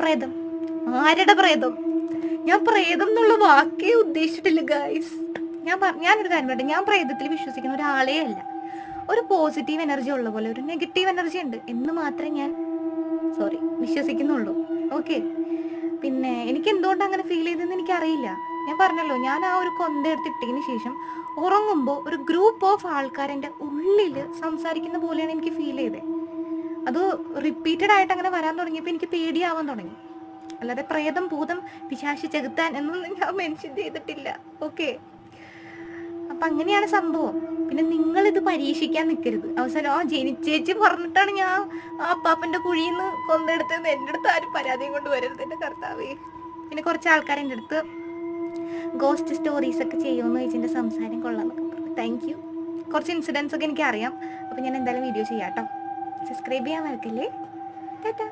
പ്രേതം? ആരുടെ പ്രേതം? ഞാൻ പ്രേതം എന്നുള്ള വാക്കേ ഉദ്ദേശിച്ചിട്ടില്ല ഗൈസ്. ഞാനൊരു കാര്യം പറയട്ടെ, ഞാൻ പ്രേതത്തിൽ വിശ്വസിക്കുന്ന ഒരാളേ അല്ല. ഒരു പോസിറ്റീവ് എനർജി ഉള്ള പോലെ ഒരു നെഗറ്റീവ് എനർജി ഉണ്ട് എന്ന് മാത്രമേ ഞാൻ വിശ്വസിക്കുന്നുള്ളൂ. ഓക്കെ, പിന്നെ എനിക്ക് എന്തുകൊണ്ട് അങ്ങനെ ഫീൽ ചെയ്തെന്ന് എനിക്കറിയില്ല. ഞാൻ പറഞ്ഞല്ലോ, ഞാൻ ആ ഒരു കൊന്ത എടുത്തിട്ടതിന് ശേഷം ഉറങ്ങുമ്പോൾ ഒരു ഗ്രൂപ്പ് ഓഫ് ആൾക്കാരെൻ്റെ ഉള്ളിൽ സംസാരിക്കുന്ന പോലെയാണ് എനിക്ക് ഫീൽ ചെയ്തത്. അത് റിപ്പീറ്റഡ് ആയിട്ട് അങ്ങനെ വരാൻ തുടങ്ങിയപ്പോൾ എനിക്ക് പേടിയാവാൻ തുടങ്ങി. അല്ലാതെ പ്രേതം, ഭൂതം, പിശാചി, ചെകുത്താൻ എന്നൊന്നും ഞാൻ മെൻഷൻ ചെയ്തിട്ടില്ല. ഓക്കെ, അപ്പം അങ്ങനെയാണ് സംഭവം. പിന്നെ നിങ്ങളിത് പരീക്ഷിക്കാൻ നിൽക്കരുത്. അവസാനം ജനിച്ചേച്ചി പറഞ്ഞിട്ടാണ് ഞാൻ ആ അപ്പാപ്പൻ്റെ കുഴിയിൽ നിന്ന് കൊന്നെടുത്തത്. എൻ്റെ അടുത്ത് ആരും പരാതിയും കൊണ്ട് വരരുത് എൻ്റെ കർത്താവേ. പിന്നെ കുറച്ച് ആൾക്കാർ എൻ്റെ അടുത്ത് ഗോസ്റ്റ് സ്റ്റോറീസ് ഒക്കെ ചെയ്യുമെന്ന് ചോദിച്ചതിൻ്റെ സംസാരം കൊള്ളാമെന്നൊക്കെ പറഞ്ഞു. Thank you. കുറച്ച് ഇൻസിഡൻസ് ഒക്കെ എനിക്കറിയാം. അപ്പോൾ ഞാൻ എന്തായാലും വീഡിയോ ചെയ്യാം കേട്ടോ. സബ്സ്ക്രൈബ് ചെയ്യാൻ മറക്കല്ലേ. ടാറ്റാ.